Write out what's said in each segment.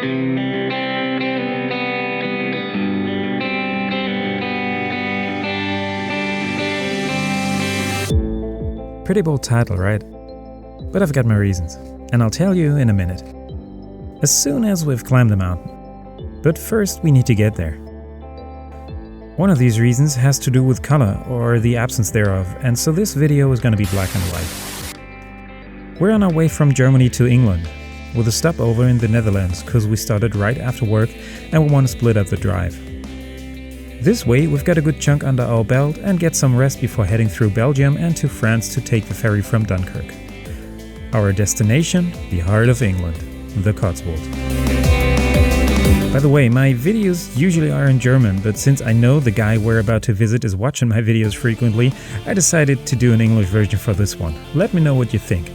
Pretty bold title, right? But I've got my reasons, and I'll tell you in a minute. As soon as we've climbed the mountain. But first we need to get there. One of these reasons has to do with color, or the absence thereof, and so this video is gonna be black and white. We're on our way from Germany to England, with a stopover in the Netherlands, cause we started right after work and we want to split up the drive. This way we've got a good chunk under our belt and get some rest before heading through Belgium and to France to take the ferry from Dunkirk. Our destination, the heart of England, the Cotswolds. By the way, my videos usually are in German, but since I know the guy we're about to visit is watching my videos frequently, I decided to do an English version for this one. Let me know what you think.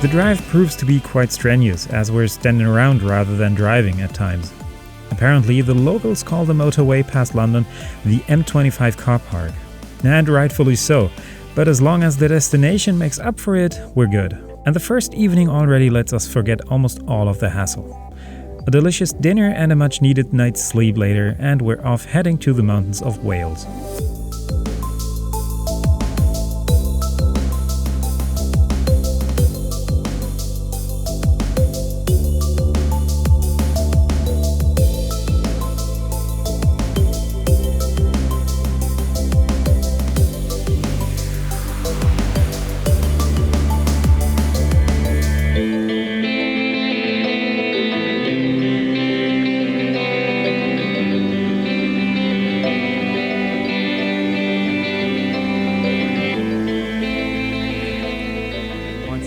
The drive proves to be quite strenuous, as we're standing around rather than driving at times. Apparently, the locals call the motorway past London the M25 car park. And rightfully so, but as long as the destination makes up for it, we're good. And the first evening already lets us forget almost all of the hassle. A delicious dinner and a much needed night's sleep later, and we're off heading to the mountains of Wales.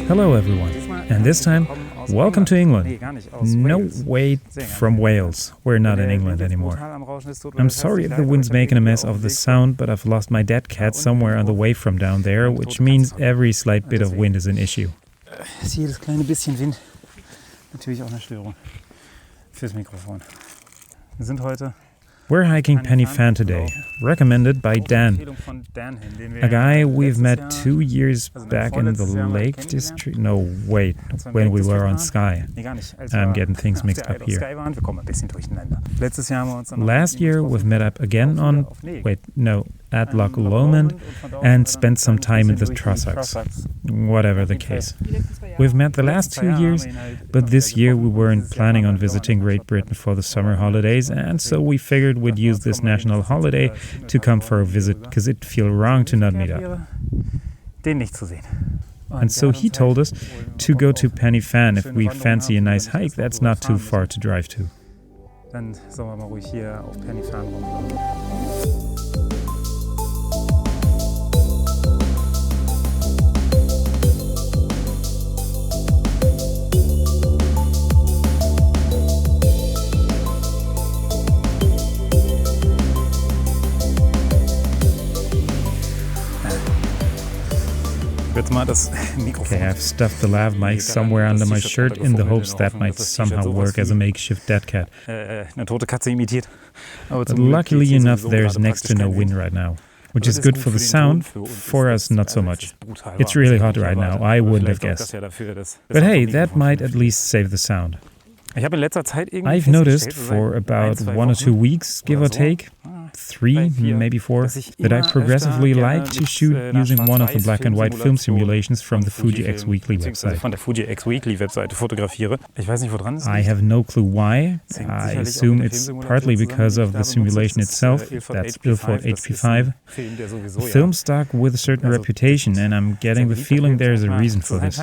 Hello everyone, and this time, welcome to England. No, wait, from Wales. We're not in England anymore. I'm sorry if the wind's making a mess of the sound, but I've lost my dead cat somewhere on the way from down there, which means every slight bit of wind is an issue. Jedes kleine bisschen Wind natürlich auch eine Störung fürs Mikrofon. Wir sind heute We're hiking Pen y Fan today, recommended by Dan, a guy we've met 2 years back in the Lake District. No, wait, when we were on Skye. I'm getting things mixed up here. Last year we've met up again on, at Loch Lomond and spent some time in the Trossachs. Whatever the case. We've met the last 2 years, but this year we weren't planning on visiting Great Britain for the summer holidays, and so we figured we'd use this national holiday to come for a visit, because it'd feel wrong to not meet up. And so he told us to go to Pen y Fan if we fancy a nice hike that's not too far to drive to. Dann sollen wir mal ruhig hier auf Pen y Fan rumlaufen. Okay, I've stuffed the Lav-mic somewhere under my shirt in the hopes that might somehow work as a makeshift dead cat. But luckily enough, there's next to no wind right now, which is good for the sound, for us not so much. It's really hot right now, I wouldn't have guessed. But hey, that might at least save the sound. I've noticed for about 1 or 2 weeks, give or take, 3, maybe 4, that I progressively like to shoot using one of the black and white film simulations from the Fuji X Weekly website. I have no clue why. I assume it's partly because of the simulation itself, that's Ilford HP5. Film stock with a certain reputation, and I'm getting the feeling there's a reason for this.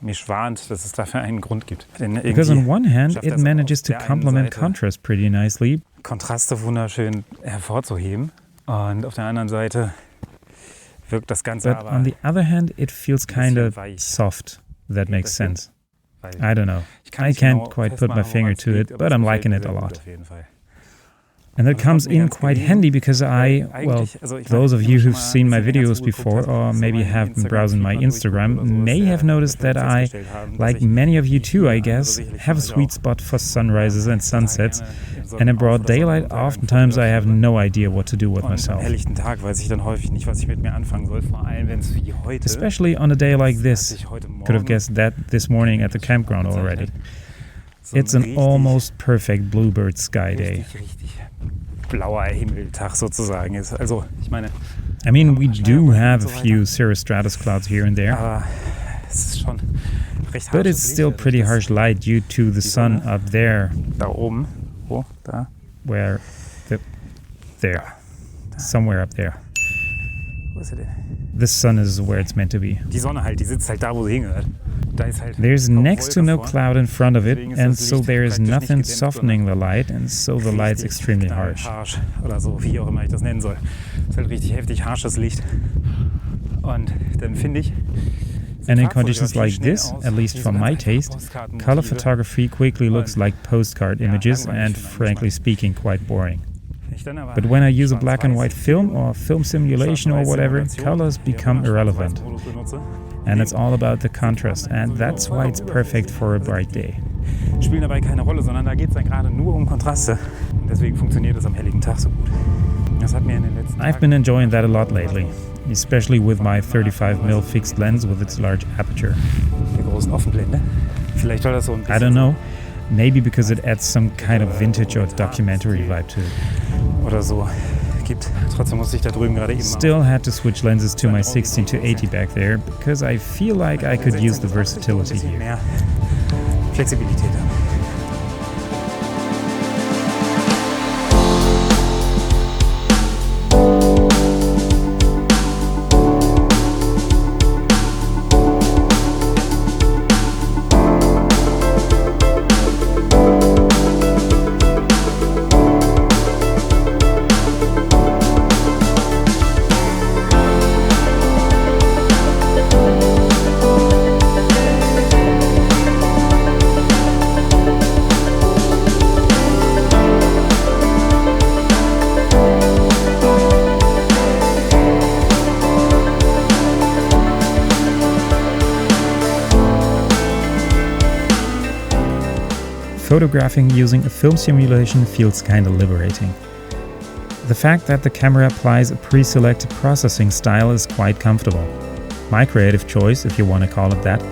Because on one hand, it manages to complement contrast pretty nicely. Kontraste wunderschön hervorzuheben. Und auf der anderen Seite wirkt das Ganze aber. But on the other hand, it feels kind of soft. That makes sense. I don't know. I can't quite put my finger to it, but I'm liking it a lot. And that comes in quite handy because those of you who've seen my videos before or maybe have been browsing my Instagram may have noticed that I, like many of you too, I guess, have a sweet spot for sunrises and sunsets. And in broad daylight, oftentimes I have no idea what to do with myself. Especially on a day like this. Could have guessed that this morning at the campground already. It's an almost perfect bluebird sky day. I mean, we do have a few cirrostratus clouds here and there, but it's still pretty harsh light due to the sun up there. Somewhere up there. The sun is where it's meant to be. There's next to no cloud in front of it, and so there is nothing softening the light, and so the light's extremely harsh. And in conditions like this, at least for my taste, color photography quickly looks like postcard images and, frankly speaking, quite boring. But when I use a black and white film or film simulation or whatever, colors become irrelevant. And it's all about the contrast, and that's why it's perfect for a bright day. I've been enjoying that a lot lately, especially with my 35mm fixed lens with its large aperture. I don't know. Maybe because it adds some kind of vintage or documentary vibe to it. Still had to switch lenses to my 16 to 80 back there because I feel like I could use the versatility here. Photographing using a film simulation feels kinda liberating. The fact that the camera applies a pre-selected processing style is quite comfortable. My creative choice, if you want to call it that,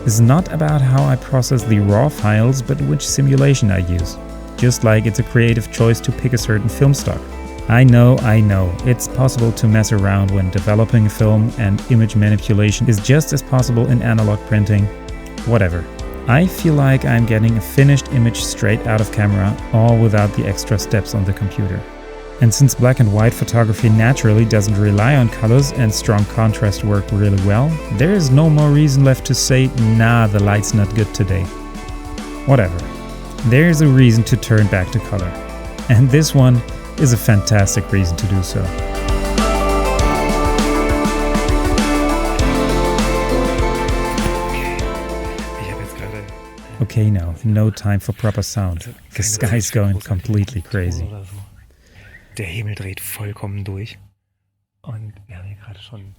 is not about how I process the raw files, but which simulation I use. Just like it's a creative choice to pick a certain film stock. I know, it's possible to mess around when developing a film, and image manipulation is just as possible in analog printing. Whatever. I feel like I'm getting a finished image straight out of camera, all without the extra steps on the computer. And since black and white photography naturally doesn't rely on colors and strong contrast work really well, there is no more reason left to say, nah, the light's not good today. Whatever. There is a reason to turn back to color. And this one is a fantastic reason to do so. Okay, no time for proper sound. The sky's going completely crazy.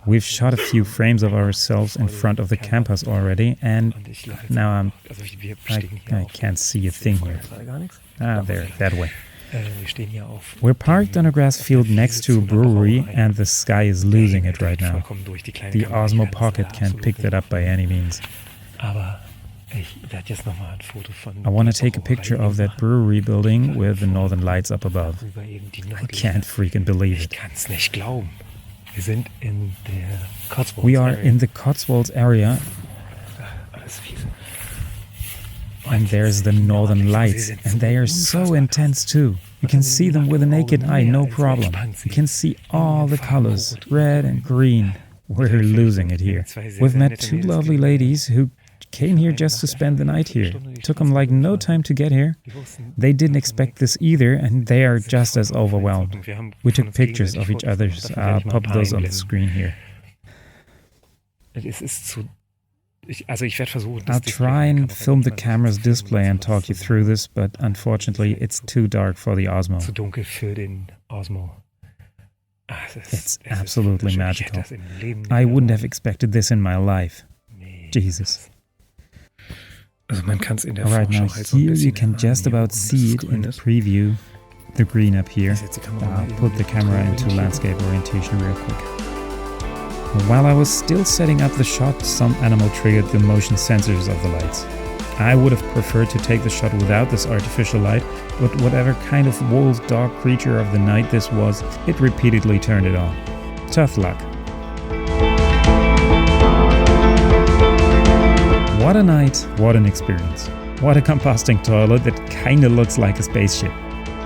We've shot a few frames of ourselves in front of the campus already, and now I can't see a thing here. There, that way. We're parked on a grass field next to a brewery, and the sky is losing it right now. The Osmo Pocket can't pick that up by any means. I want to take a picture of that brewery building with the northern lights up above. I can't freaking believe it. We are in the Cotswolds area, and there's the northern lights, and they are so intense too. You can see them with the naked eye, no problem. You can see all the colors, red and green. We're losing it here. We've met two lovely ladies who came here just to spend the night here. Took them like no time to get here. They didn't expect this either, and they are just as overwhelmed. We took pictures of each other. I'll pop those on the screen here. I'll try and film the camera's display and talk you through this, but unfortunately it's too dark for the Osmo. It's absolutely magical. I wouldn't have expected this in my life. Jesus. Alright, now here you can just about see it in the preview, the green up here. I'll put the camera into landscape orientation real quick. While I was still setting up the shot, some animal triggered the motion sensors of the lights. I would have preferred to take the shot without this artificial light, but whatever kind of wolf dog creature of the night this was, it repeatedly turned it on. Tough luck. What a night, what an experience. What a composting toilet that kinda looks like a spaceship.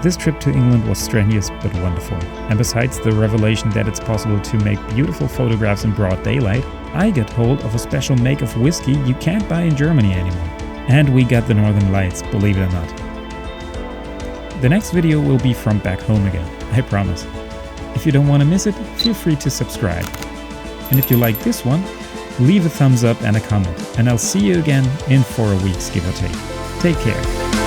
This trip to England was strenuous but wonderful. And besides the revelation that it's possible to make beautiful photographs in broad daylight, I got hold of a special make of whiskey you can't buy in Germany anymore. And we got the Northern Lights, believe it or not. The next video will be from back home again, I promise. If you don't want to miss it, feel free to subscribe. And if you like this one, leave a thumbs up and a comment. And I'll see you again in 4 weeks, give or take. Take care.